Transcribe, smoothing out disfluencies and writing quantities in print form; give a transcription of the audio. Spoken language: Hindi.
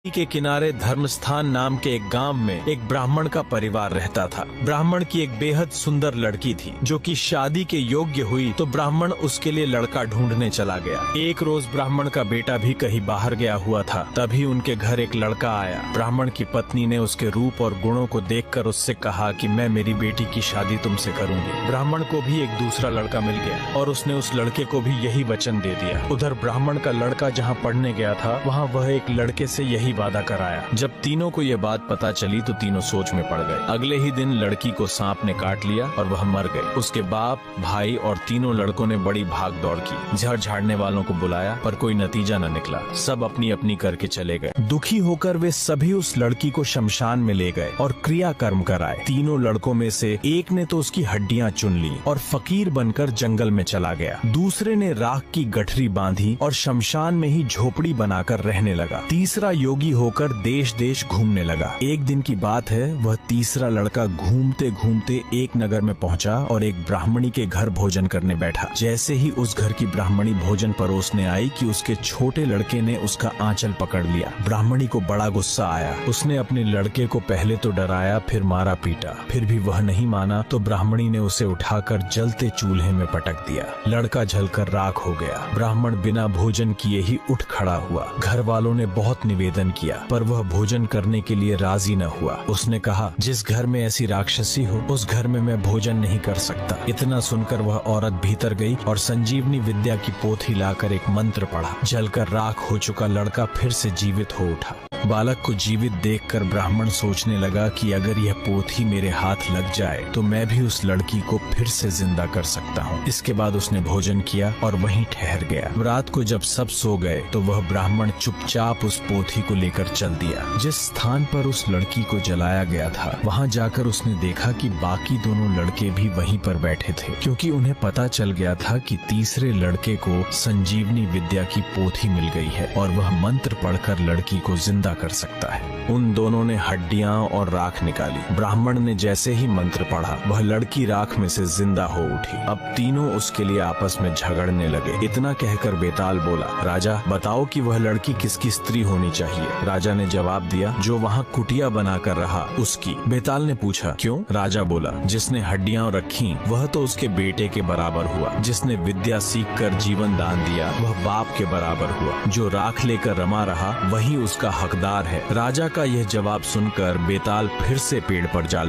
नदी के किनारे धर्मस्थान नाम के एक गांव में एक ब्राह्मण का परिवार रहता था। ब्राह्मण की एक बेहद सुंदर लड़की थी जो कि शादी के योग्य हुई तो ब्राह्मण उसके लिए लड़का ढूंढने चला गया। एक रोज ब्राह्मण का बेटा भी कहीं बाहर गया हुआ था, तभी उनके घर एक लड़का आया। ब्राह्मण की पत्नी ने उसके रूप और गुणों को देखकर उससे कहा कि मैं मेरी बेटी की शादी तुमसे करूंगी। ब्राह्मण को भी एक दूसरा लड़का मिल गया और उसने उस लड़के को भी यही वचन दे दिया। उधर ब्राह्मण का लड़का जहाँ पढ़ने गया था वहाँ वह एक लड़के से यही वादा कराया। जब तीनों को ये बात पता चली तो तीनों सोच में पड़ गए। अगले ही दिन लड़की को सांप ने काट लिया और वह मर गई। उसके बाप, भाई और तीनों लड़कों ने बड़ी भाग दौड़ की। झाड़ झाड़ने वालों को बुलाया पर कोई नतीजा न निकला। सब अपनी अपनी करके चले गए। दुखी होकर वे सभी उस लड़की को शमशान में ले गए और क्रियाकर्म कराए। तीनों लड़कों में से एक ने तो उसकी हड्डियां चुन ली और फकीर बनकर जंगल में चला गया। दूसरे ने राख की गठरी बांधी और शमशान में ही झोपड़ी बनाकर रहने लगा। तीसरा योगी होकर देश देश घूमने लगा। एक दिन की बात है, वह तीसरा लड़का घूमते घूमते एक नगर में पहुंचा और एक ब्राह्मणी के घर भोजन करने बैठा। जैसे ही उस घर की ब्राह्मणी भोजन परोसने आई कि उसके छोटे लड़के ने उसका आंचल पकड़ लिया। ब्राह्मणी को बड़ा गुस्सा आया। उसने अपने लड़के को पहले तो डराया, फिर मारा पीटा। फिर भी वह नहीं माना तो ब्राह्मणी ने उसे उठाकर जलते चूल्हे में पटक दिया। लड़का जलकर राख हो गया। ब्राह्मण बिना भोजन किए ही उठ खड़ा हुआ। घर वालों ने बहुत निवेदन किया पर वह भोजन करने के लिए राजी न हुआ। उसने कहा, जिस घर में ऐसी राक्षसी हो उस घर में मैं भोजन नहीं कर सकता। इतना सुनकर वह औरत भीतर गई और संजीवनी विद्या की पोथी लाकर एक मंत्र पढ़ा। जलकर राख हो चुका लड़का फिर से जीवित हो उठा। बालक को जीवित देखकर ब्राह्मण सोचने लगा कि अगर यह पोथी मेरे हाथ लग जाए तो मैं भी उस लड़की को फिर से जिंदा कर सकता हूँ। इसके बाद उसने भोजन किया और वहीं ठहर गया। रात को जब सब सो गए तो वह ब्राह्मण चुपचाप उस पोथी को लेकर चल दिया। जिस स्थान पर उस लड़की को जलाया गया था वहाँ जाकर उसने देखा कि बाकी दोनों लड़के भी वहीं पर बैठे थे, क्योंकि उन्हें पता चल गया था कि तीसरे लड़के को संजीवनी विद्या की पोथी मिल गई है और वह मंत्र पढ़कर लड़की को जिंदा कर सकता है। उन दोनों ने हड्डियां और राख निकाली। ब्राह्मण ने जैसे ही मंत्र पढ़ा वह लड़की राख में से जिंदा हो उठी। अब तीनों उसके लिए आपस में झगड़ने लगे। इतना कहकर बेताल बोला, राजा बताओ कि वह लड़की किसकी स्त्री होनी चाहिए। राजा ने जवाब दिया, जो वहाँ कुटिया बनाकर रहा उसकी। बेताल ने पूछा, क्यों? राजा बोला, जिसने हड्डियां रखी वह तो उसके बेटे के बराबर हुआ। जिसने विद्या सीख कर जीवन दान दिया वह बाप के बराबर हुआ। जो राख लेकर रमा रहा वही उसका हकदार है। राजा का यह जवाब सुनकर बेताल फिर से पेड़ पर जा